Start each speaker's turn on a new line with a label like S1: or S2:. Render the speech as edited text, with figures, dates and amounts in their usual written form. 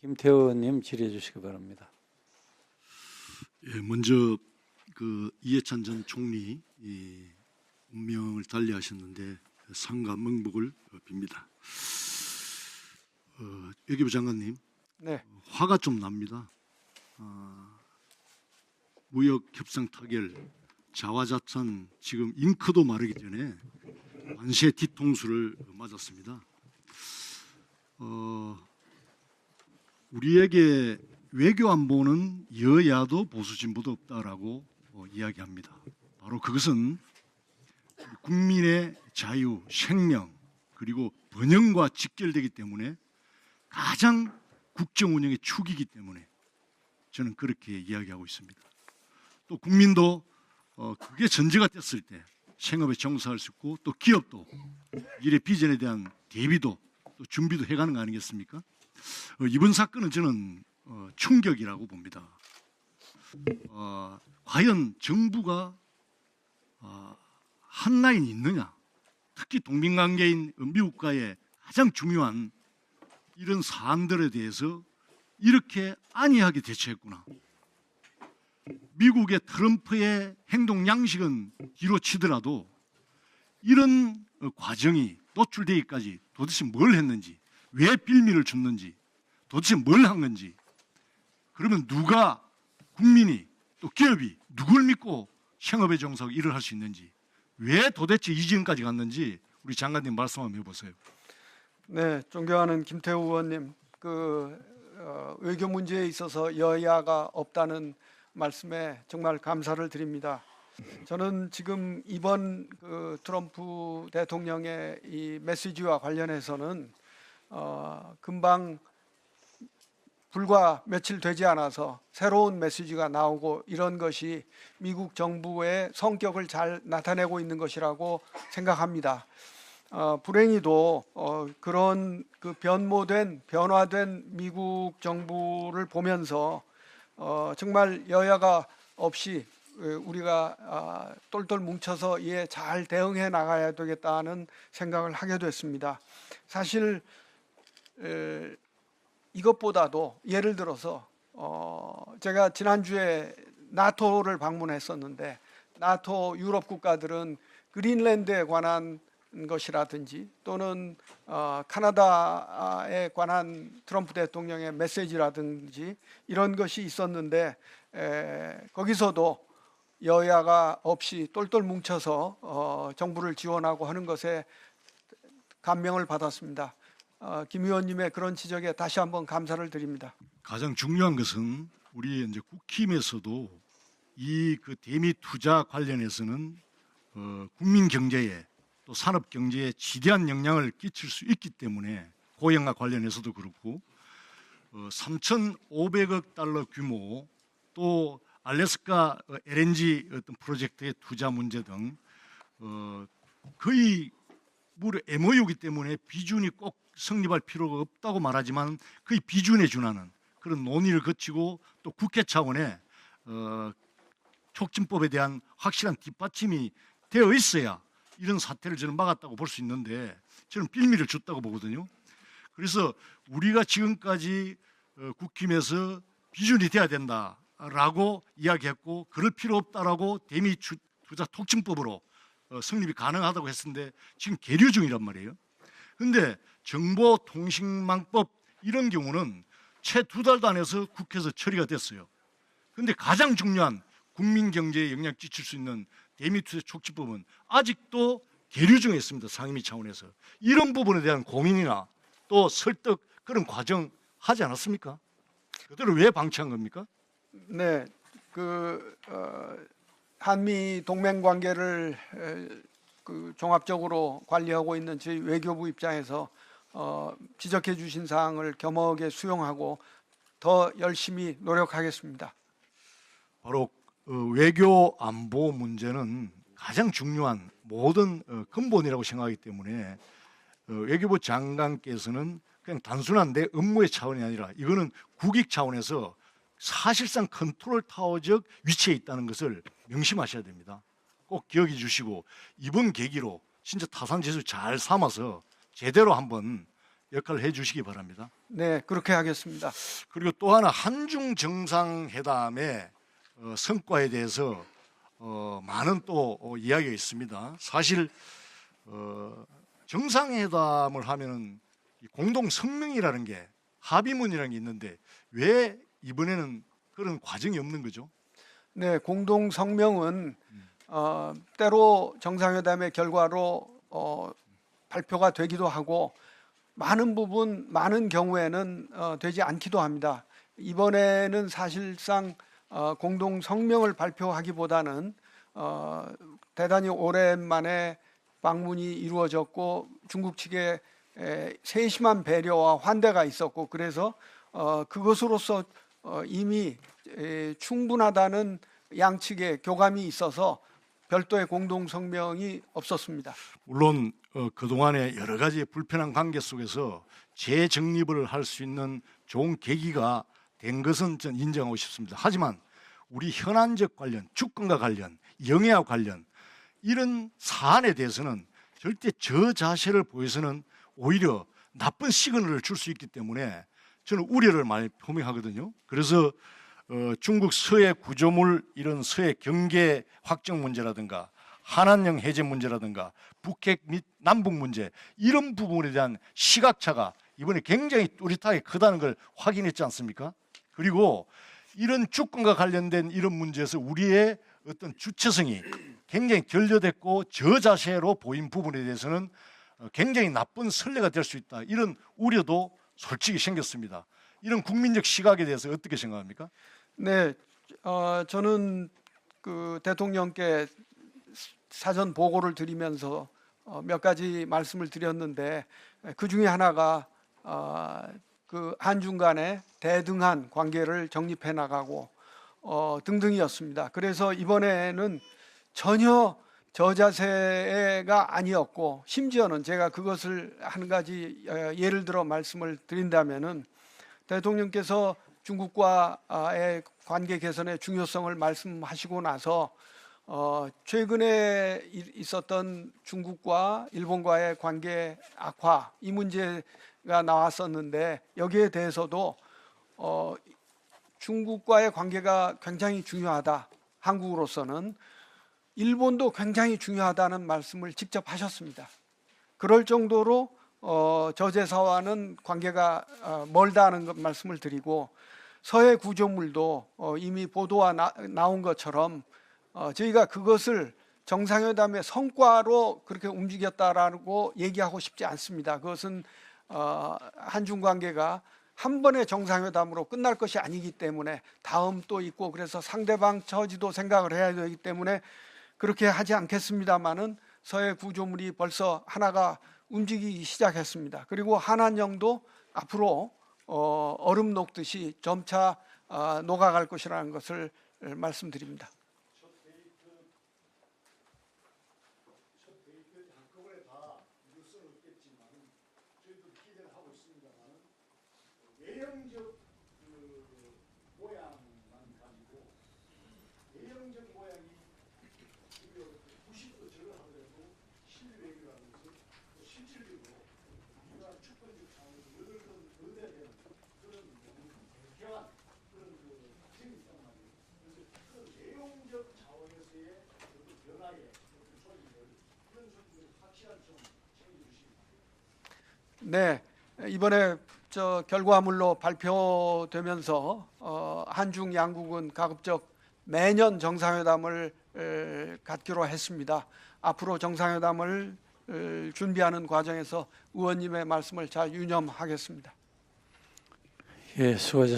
S1: 김태우 의원님 질의해 주시기 바랍니다.
S2: 예, 먼저 그 이해찬 전 총리 운명을 달리하셨는데 상가 명복을 빕니다. 외교부 장관님,
S3: 네,
S2: 화가 좀 납니다. 무역 협상 타결, 자화자찬 지금 잉크도 마르기 전에 만세 뒤통수를 맞았습니다. 우리에게 외교 안보는 여야도 보수 진보도 없다라고 이야기합니다. 바로 그것은 국민의 자유, 생명 그리고 번영과 직결되기 때문에 가장 국정 운영의 축이기 때문에 저는 그렇게 이야기하고 있습니다. 또 국민도 그게 전제가 됐을 때 생업에 종사할 수 있고 또 기업도 미래 비전에 대한 대비도 또 준비도 해가는 거 아니겠습니까? 이번 사건은 저는 충격이라고 봅니다. 과연 정부가 한 라인이 있느냐? 특히 동맹관계인 미국과의 가장 중요한 이런 사안들에 대해서 이렇게 안이하게 대처했구나. 미국의 트럼프의 행동 양식은 뒤로 치더라도 이런 과정이 노출되기까지 도대체 뭘 했는지, 왜 빌미를 줬는지, 도대체 뭘 한 건지, 그러면 누가, 국민이 또 기업이 누굴 믿고 생업에 종사하고 일을 할 수 있는지, 왜 도대체 이 지경까지 갔는지 우리 장관님 말씀 한번 해보세요.
S3: 네, 존경하는 김태우 의원님, 외교 문제에 있어서 여야가 없다는 말씀에 정말 감사를 드립니다. 저는 지금 이번 트럼프 대통령의 이 메시지와 관련해서는 금방 불과 며칠 되지 않아서 새로운 메시지가 나오고 이런 것이 미국 정부의 성격을 잘 나타내고 있는 것이라고 생각합니다. 불행히도 그런 변화된 미국 정부를 보면서 정말 여야가 없이 우리가 똘똘 뭉쳐서 이에 잘 대응해 나가야 되겠다는 생각을 하게 됐습니다. 사실 이것보다도 예를 들어서 제가 지난주에 나토를 방문했었는데 나토 유럽 국가들은 그린랜드에 관한 것이라든지 또는 카나다에 관한 트럼프 대통령의 메시지라든지 이런 것이 있었는데 거기서도 여야가 없이 똘똘 뭉쳐서 정부를 지원하고 하는 것에 감명을 받았습니다. 김 의원님의 그런 지적에 다시 한번 감사를 드립니다.
S2: 가장 중요한 것은 우리 이제 국힘에서도 이 대미 투자 관련해서는 국민 경제에 또 산업 경제에 지대한 영향을 끼칠 수 있기 때문에 고용과 관련해서도 그렇고 3,500억 달러 규모 또 알래스카 LNG 어떤 프로젝트의 투자 문제 등 거의 무려 MOU이기 때문에 비준이 꼭 성립할 필요가 없다고 말하지만 거의 비준에 준하는 그런 논의를 거치고 또 국회 차원의 촉진법에 대한 확실한 뒷받침이 되어 있어야 이런 사태를 저는 막았다고 볼 수 있는데 저는 빌미를 줬다고 보거든요. 그래서 우리가 지금까지 국힘에서 비준이 돼야 된다라고 이야기했고 그럴 필요 없다라고 대미 투자 촉진법으로 성립이 가능하다고 했었는데 지금 계류 중이란 말이에요. 그런데 정보통신망법 이런 경우는 채 2달도 안 해서 국회에서 처리가 됐어요. 그런데 가장 중요한 국민 경제에 영향 끼칠 수 있는 대미투자 촉진법은 아직도 계류 중에 있습니다. 상임위 차원에서. 이런 부분에 대한 고민이나 또 설득 그런 과정 하지 않았습니까? 그대로 왜 방치한 겁니까?
S3: 네, 한미 동맹 관계를 종합적으로 관리하고 있는 저희 외교부 입장에서 지적해 주신 사항을 겸허하게 수용하고 더 열심히 노력하겠습니다.
S2: 바로 외교 안보 문제는 가장 중요한 모든 근본이라고 생각하기 때문에 외교부 장관께서는 그냥 단순한 내 업무의 차원이 아니라 이거는 국익 차원에서 사실상 컨트롤 타워적 위치에 있다는 것을 명심하셔야 됩니다. 꼭 기억해 주시고 이번 계기로 진짜 타산지수 잘 삼아서 제대로 한번 역할을 해주시기 바랍니다.
S3: 네, 그렇게 하겠습니다.
S2: 그리고 또 하나 한중 정상회담의 성과에 대해서 많은 또 이야기가 있습니다. 사실 정상회담을 하면은 공동 성명이라는 게 합의문이라는 게 있는데 왜 이번에는 그런 과정이 없는 거죠?
S3: 네, 공동 성명은 때로 정상회담의 결과로 발표가 되기도 하고 많은 경우에는 되지 않기도 합니다. 이번에는 사실상 공동 성명을 발표하기보다는 대단히 오랜만에 방문이 이루어졌고 중국 측에 세심한 배려와 환대가 있었고 그래서 그것으로서 이미 충분하다는 양측의 교감이 있어서 별도의 공동 성명이 없었습니다.
S2: 물론 그동안의 여러 가지 불편한 관계 속에서 재정립을 할 수 있는 좋은 계기가 된 것은 전 인정하고 싶습니다. 하지만 우리 현안적 관련, 주권과 관련, 영해와 관련 이런 사안에 대해서는 절대 저 자세를 보여서는 오히려 나쁜 시그널을 줄 수 있기 때문에 저는 우려를 많이 표명하거든요. 그래서 중국 서해 구조물 이런 서해 경계 확정 문제라든가 한한령 해제 문제라든가 북핵 및 남북 문제 이런 부분에 대한 시각차가 이번에 굉장히 뚜렷하게 크다는 걸 확인했지 않습니까? 그리고 이런 주권과 관련된 이런 문제에서 우리의 어떤 주체성이 굉장히 결여됐고 저자세로 보인 부분에 대해서는 굉장히 나쁜 선례가 될 수 있다. 이런 우려도 솔직히 생겼습니다. 이런 국민적 시각에 대해서 어떻게 생각합니까?
S3: 네, 저는 그 대통령께 사전 보고를 드리면서 몇 가지 말씀을 드렸는데 그 중에 하나가 그 한중 간의 대등한 관계를 정립해 나가고 등등이었습니다. 그래서 이번에는 전혀 저자세가 아니었고 심지어는 제가 그것을 한 가지 예를 들어 말씀을 드린다면은 대통령께서 중국과의 관계 개선의 중요성을 말씀하시고 나서 최근에 있었던 중국과 일본과의 관계 악화 이 문제가 나왔었는데 여기에 대해서도 중국과의 관계가 굉장히 중요하다. 한국으로서는 일본도 굉장히 중요하다는 말씀을 직접 하셨습니다. 그럴 정도로 저제사와는 관계가 멀다는 말씀을 드리고 서해 구조물도 이미 보도가 나온 것처럼 저희가 그것을 정상회담의 성과로 그렇게 움직였다라고 얘기하고 싶지 않습니다. 그것은 한중 관계가 한 번의 정상회담으로 끝날 것이 아니기 때문에 다음 또 있고 그래서 상대방 처지도 생각을 해야 되기 때문에 그렇게 하지 않겠습니다만은 서해 구조물이 벌써 하나가 움직이기 시작했습니다. 그리고 한한령도 앞으로 얼음 녹듯이 점차 녹아갈 것이라는 것을 말씀드립니다. 네, 이번에 결과물로 발표되면서 한중 양국은 가급적 매년 정상회담을 갖기로 했습니다. 앞으로 정상회담을 준비하는 과정에서 의원님의 말씀을 잘 유념하겠습니다.
S1: 예, 수고하셨습니다.